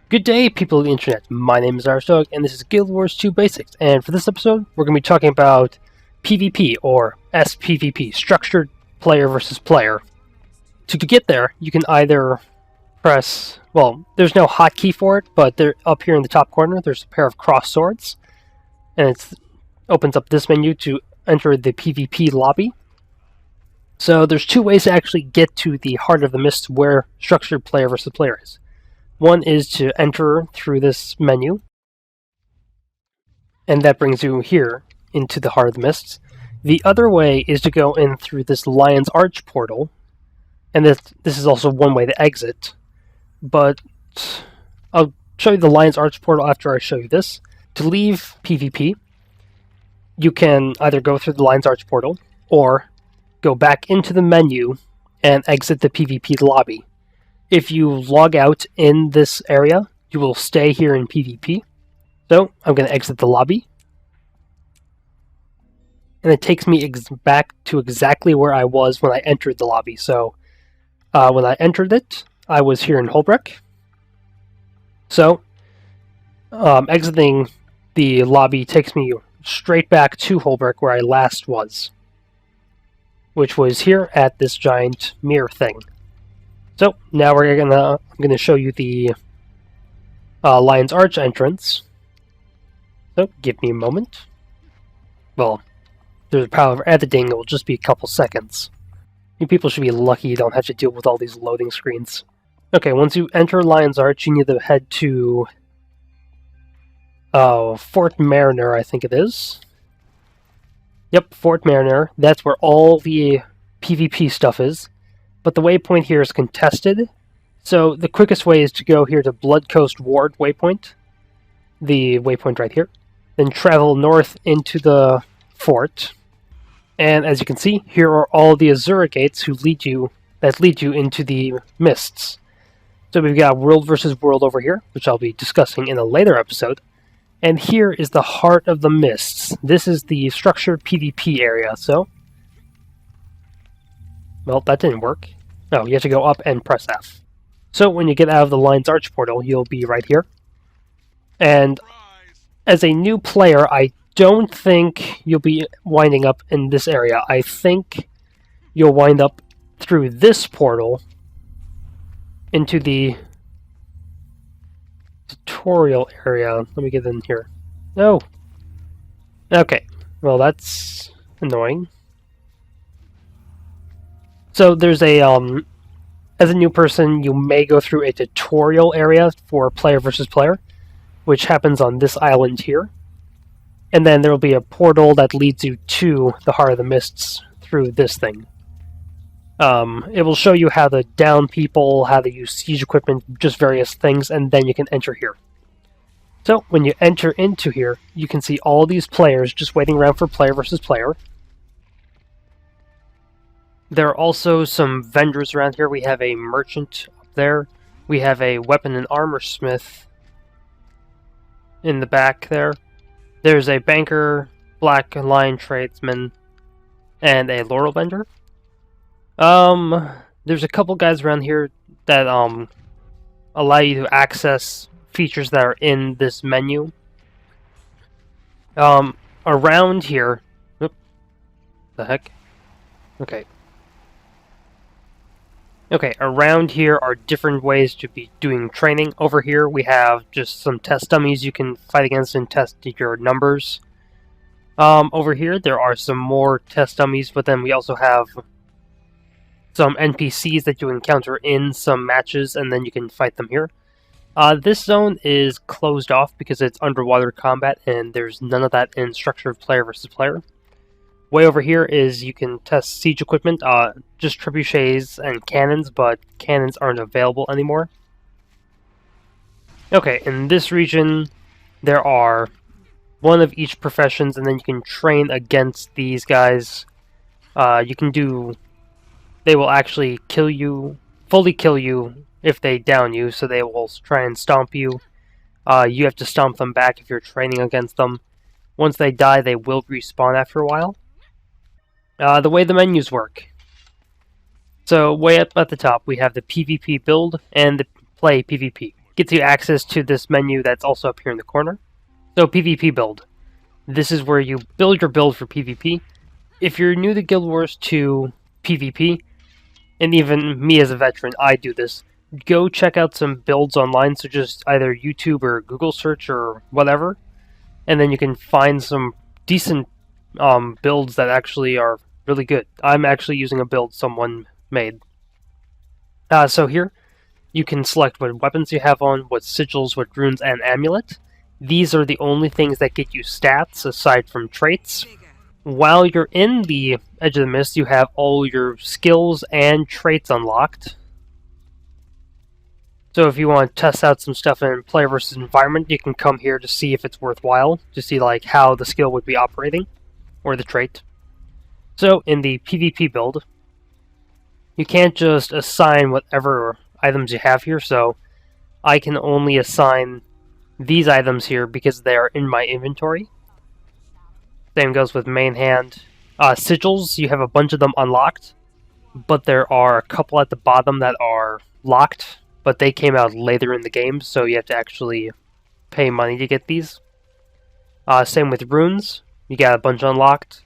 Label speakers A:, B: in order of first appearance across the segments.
A: Good day, people of the internet. My name is Aristog, and this is GW2 Basics. And for this episode, we're going to be talking about PvP, or sPvP, structured player versus player. To get there, you can either press, well, there's no hotkey for it, but they're up here in the top corner, there's a pair of cross swords, and it opens up this menu to enter the PvP lobby. So there's two ways to actually get to the heart of the mist where structured player versus player is. One is to enter through this menu, and that brings you here into the Heart of the Mists. The other way is to go in through this Lion's Arch portal, and this is also one way to exit, but I'll show you the Lion's Arch portal after I show you this. To leave PvP, you can either go through the Lion's Arch portal, or go back into the menu and exit the PvP lobby. If you log out in this area, you will stay here in PvP. So, I'm going to exit the lobby. And it takes me back to exactly where I was when I entered the lobby. So, when I entered it, I was here in Holbrook. So, exiting the lobby takes me straight back to Holbrook where I last was, which was here at this giant mirror thing. So now I'm gonna show you the Lion's Arch entrance. So give me a moment. Well, there's a power of editing. It will just be a couple seconds. You people should be lucky you don't have to deal with all these loading screens. Okay, once you enter Lion's Arch, you need to head to Fort Mariner, I think it is. Yep, Fort Mariner. That's where all the PvP stuff is. But the waypoint here is contested, so the quickest way is to go here to Blood Coast Ward waypoint, the waypoint right here, then travel north into the fort, and as you can see, here are all the Azura gates that lead you into the mists. So we've got World versus World over here, which I'll be discussing in a later episode, and here is the Heart of the Mists. This is the structured PvP area, so... well, that didn't work. No, you have to go up and press F. So when you get out of the Lion's Arch portal, you'll be right here. And as a new player, I don't think you'll be winding up in this area. I think you'll wind up through this portal into the tutorial area. Let me get in here. No! Okay, well that's annoying. So there's a, as a new person, you may go through a tutorial area for player versus player, which happens on this island here. And then there will be a portal that leads you to the Heart of the Mists through this thing. It will show you how to down people, how to use siege equipment, just various things, and then you can enter here. So when you enter into here, you can see all these players just waiting around for player versus player. There are also some vendors around here. We have a merchant up there. We have a weapon and armor smith in the back there. There's a banker, black lion tradesman, and a laurel vendor. There's a couple guys around here that allow you to access features that are in this menu. Around here, whoop, the heck? Okay, around here are different ways to be doing training. Over here we have just some test dummies you can fight against and test your numbers. Over here there are some more test dummies, but then we also have some NPCs that you encounter in some matches, and then you can fight them here. This zone is closed off because it's underwater combat, and there's none of that in structured player versus player. Way over here is you can test siege equipment, just trebuchets and cannons, but cannons aren't available anymore. Okay, in this region, there are one of each professions, and then you can train against these guys. They will actually kill you, fully kill you if they down you, so they will try and stomp you. You have to stomp them back if you're training against them. Once they die, they will respawn after a while. The way the menus work. So way up at the top, we have the PvP build and the play PvP. gets you access to this menu that's also up here in the corner. So PvP build. This is where you build your build for PvP. If you're new to Guild Wars 2 PvP, and even me as a veteran, I do this, go check out some builds online, so just either YouTube or Google search or whatever, and then you can find some decent builds that actually are really good. I'm actually using a build someone made. So here, you can select what weapons you have on, what sigils, what runes, and amulet. These are the only things that get you stats aside from traits. While you're in the Edge of the Mist, you have all your skills and traits unlocked. So if you want to test out some stuff in player versus environment, you can come here to see if it's worthwhile, to see like how the skill would be operating, or the trait. So in the PvP build, you can't just assign whatever items you have here, so I can only assign these items here because they are in my inventory. Same goes with main hand. Sigils, you have a bunch of them unlocked, but there are a couple at the bottom that are locked, but they came out later in the game, so you have to actually pay money to get these. Same with runes, you got a bunch unlocked.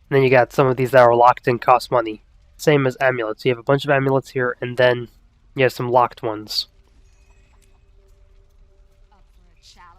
A: And then you got some of these that are locked and cost money. Same as amulets, you have a bunch of amulets here, and then you have some locked ones.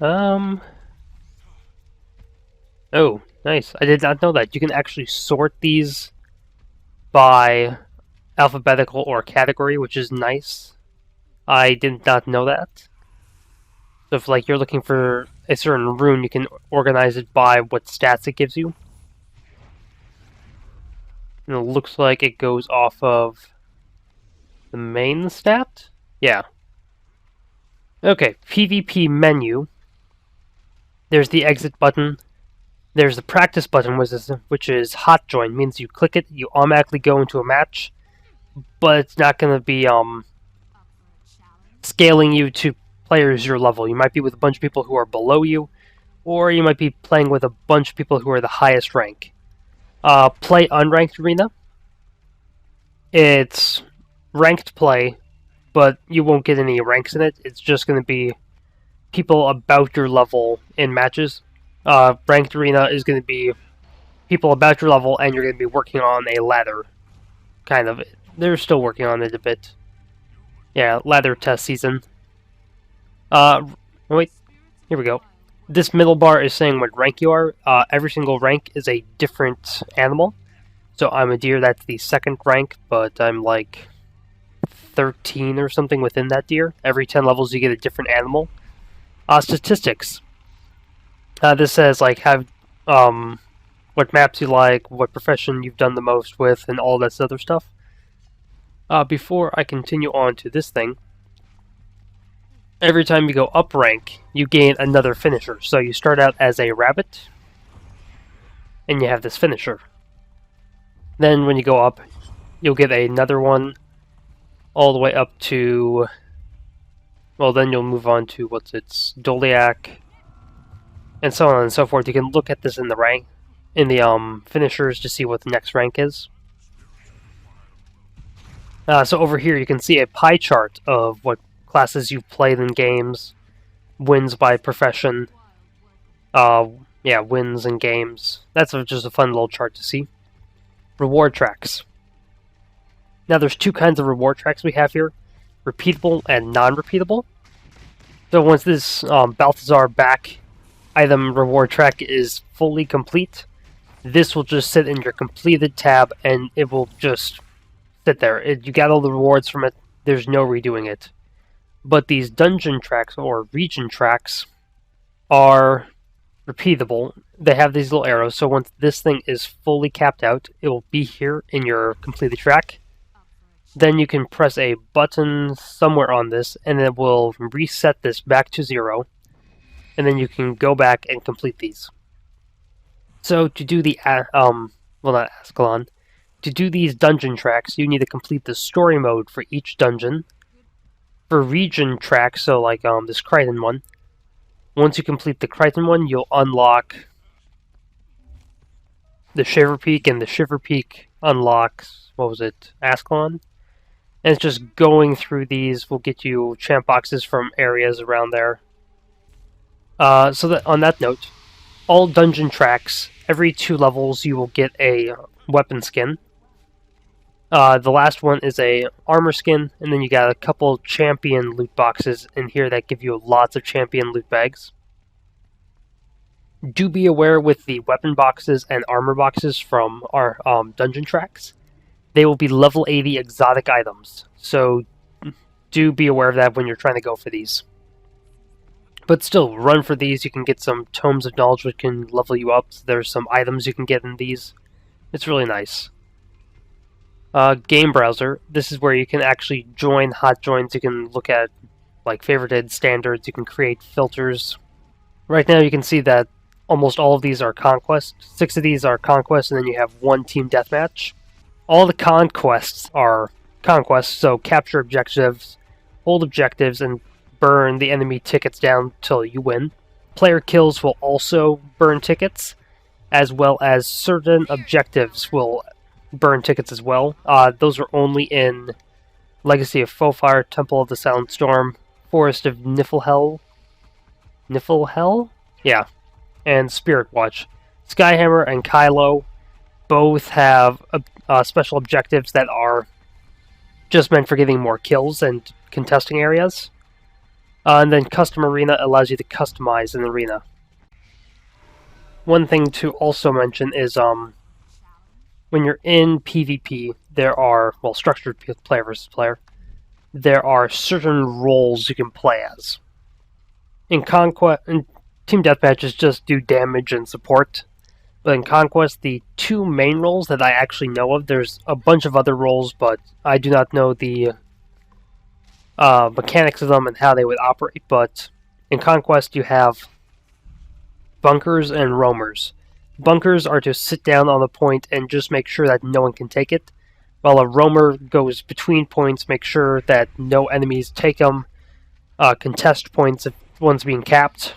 A: Oh, nice. I did not know that. You can actually sort these by alphabetical or category, which is nice. I did not know that. So if like you're looking for a certain rune, you can organize it by what stats it gives you. And it looks like it goes off of the main stat? Yeah. Okay, PvP menu. There's the exit button. There's the practice button, which is hot join. Means you click it, you automatically go into a match, but it's not going to be scaling you to players your level. You might be with a bunch of people who are below you, or you might be playing with a bunch of people who are the highest rank. Play unranked arena. It's ranked play, but you won't get any ranks in it. It's just going to be people about your level in matches. Ranked arena is going to be people about your level, and you're going to be working on a ladder. Kind of. They're still working on it a bit. Yeah, ladder test season. Wait. Here we go. This middle bar is saying what rank you are. Every single rank is a different animal. So I'm a deer, that's the second rank, but I'm like 13 or something within that deer. Every 10 levels you get a different animal. Statistics. This says like what maps you like, what profession you've done the most with, and all that other stuff. Before I continue on to this thing, every time you go up rank, you gain another finisher. So you start out as a rabbit, and you have this finisher. Then when you go up, you'll get another one, all the way up to, well, then you'll move on to Doliac, and so on and so forth. You can look at this in the rank, in the finishers, to see what the next rank is. So over here you can see a pie chart of what classes you've played in games, wins by profession, yeah, wins in games. That's just a fun little chart to see. Reward tracks. Now there's two kinds of reward tracks we have here, repeatable and non-repeatable. So once this Balthazar back item reward track is fully complete, this will just sit in your completed tab and it will just sit there. You got all the rewards from it, there's no redoing it. But these dungeon tracks or region tracks are repeatable. They have these little arrows, so once this thing is fully capped out, it will be here in your completed track. Then you can press a button somewhere on this, and it will reset this back to 0. And then you can go back and complete these. So to do the, well, not Ascalon, to do these dungeon tracks, you need to complete the story mode for each dungeon. For region tracks, so like this Crichton one, once you complete the Crichton one, you'll unlock the Shiver Peak, and the Shiver Peak unlocks, what was it, Ascalon? And it's just going through these will get you champ boxes from areas around there. So that on that note, all dungeon tracks, every 2 levels you will get a weapon skin. The last one is a armor skin, and then you got a couple champion loot boxes in here that give you lots of champion loot bags. Do be aware with the weapon boxes and armor boxes from our dungeon tracks. They will be level 80 exotic items, so do be aware of that when you're trying to go for these. But still, run for these. You can get some tomes of knowledge which can level you up. There's some items you can get in these. It's really nice. Game browser. This is where you can actually join hot joins. You can look at like favorited standards. You can create filters. Right now you can see that almost all of these are conquest. 6 of these are conquest, and then you have 1 team deathmatch. All the conquests are conquests, so capture objectives, hold objectives, and burn the enemy tickets down till you win. Player kills will also burn tickets, as well as certain objectives will burn tickets as well. Those are only in Legacy of Foefire, Temple of the Silent Storm, Forest of Niflhel? Yeah. And Spirit Watch. Skyhammer and Kylo both have special objectives that are just meant for getting more kills and contesting areas. And then Custom Arena allows you to customize an arena. One thing to also mention is when you're in PvP, there are, well, structured player versus player, there are certain roles you can play as. In Team Deathmatches just do damage and support. But in Conquest, the 2 main roles that I actually know of, there's a bunch of other roles, but I do not know the mechanics of them and how they would operate. But in Conquest, you have bunkers and roamers. Bunkers are to sit down on the point and just make sure that no one can take it, while a roamer goes between points, make sure that no enemies take them, contest points if one's being capped.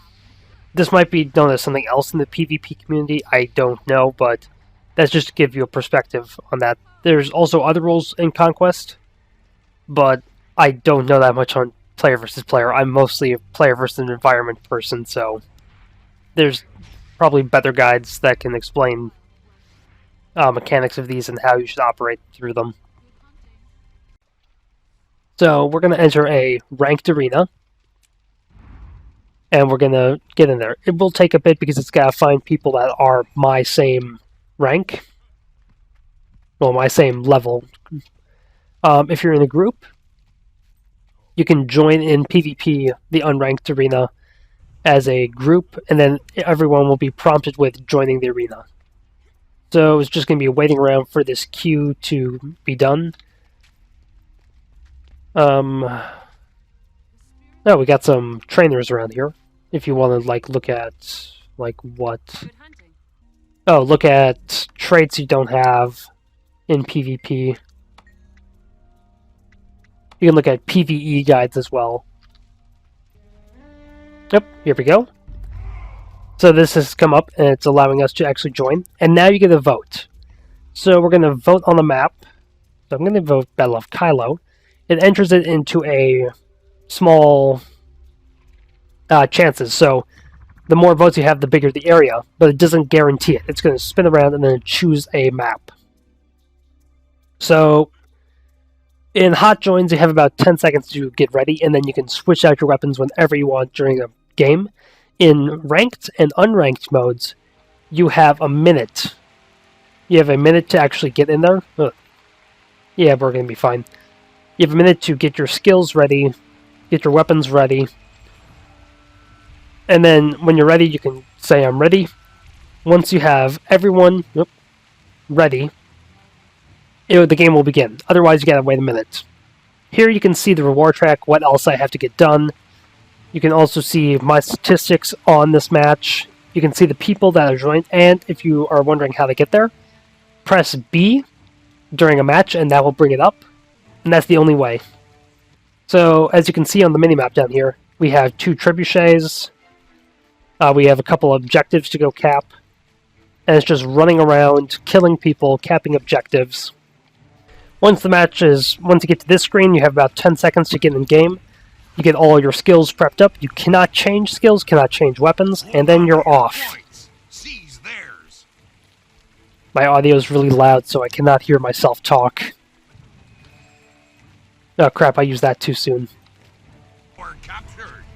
A: This might be known as something else in the PvP community, I don't know, but that's just to give you a perspective on that. There's also other roles in Conquest, but I don't know that much on player versus player. I'm mostly a player versus environment person, so there's probably better guides that can explain mechanics of these and how you should operate through them. So we're going to enter a ranked arena. And we're going to get in there. It will take a bit because it's got to find people that are my same rank. Well, my same level. If you're in a group, you can join in PvP, the unranked arena, as a group, and then everyone will be prompted with joining the arena. So it's just going to be waiting around for this queue to be done. Oh, we got some trainers around here. If you want to like look at like what? Oh, look at traits you don't have in PvP. You can look at PvE guides as well. Yep, here we go. So this has come up and it's allowing us to actually join. And now you get a vote. So we're going to vote on the map. So I'm going to vote Battle of Kylo. It enters it into a small chances. So the more votes you have, the bigger the area, but it doesn't guarantee it. It's going to spin around and then choose a map. So in hot joins, you have about 10 seconds to get ready, and then you can switch out your weapons whenever you want during a game. In ranked and unranked modes, you have a minute. You have a minute to actually get in there. Yeah, we're going to be fine. You have a minute to get your skills ready, get your weapons ready, and then when you're ready, you can say, I'm ready. Once you have everyone ready, the game will begin. Otherwise, you gotta wait a minute. Here you can see the reward track, what else I have to get done. You can also see my statistics on this match. You can see the people that are joined, and if you are wondering how to get there, press B during a match, and that will bring it up. And that's the only way. So, as you can see on the minimap down here, we have 2 trebuchets. We have a couple objectives to go cap. And it's just running around, killing people, capping objectives. Once you get to this screen, you have about 10 seconds to get in game. You get all your skills prepped up. You cannot change skills, cannot change weapons, and then you're off. My audio is really loud, so I cannot hear myself talk. Oh crap, I used that too soon.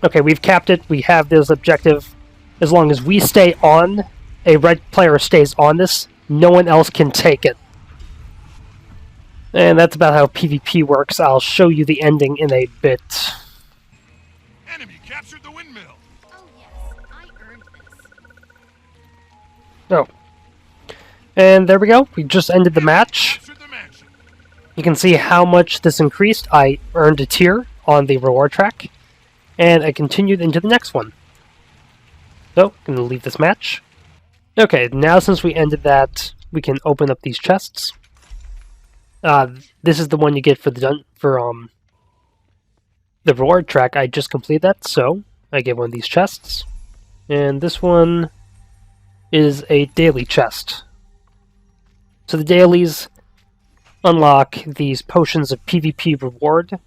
A: Okay, we've capped it. We have this objective. As long as we stay on, a red player stays on this, no one else can take it. And that's about how PvP works. I'll show you the ending in a bit.
B: Enemy captured the windmill.
C: Oh yes, I earned this.
A: Oh. And there we go. We just ended the match. You can see how much this increased. I earned a tier on the reward track. And I continued into the next one. So, I'm going to leave this match. Okay, now since we ended that, we can open up these chests. This is the one you get for the reward track. I just completed that, so I get one of these chests. And this one is a daily chest. So the dailies unlock these potions of PvP reward.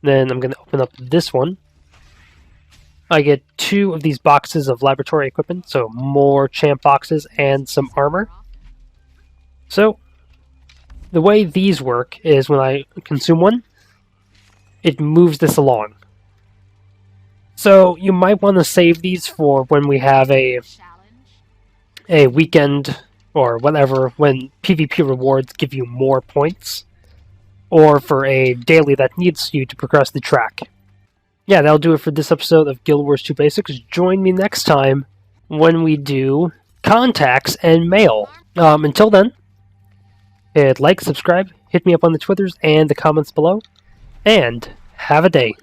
A: Then I'm going to open up this one. I get 2 of these boxes of laboratory equipment, so more champ boxes and some armor. So, the way these work is when I consume one, it moves this along. So, you might want to save these for when we have a weekend or whatever, when PvP rewards give you more points, or for a daily that needs you to progress the track. Yeah, that'll do it for this episode of GW2 Basics. Join me next time when we do contacts and mail. Until then, hit like, subscribe, hit me up on the Twitters and the comments below, and have a day.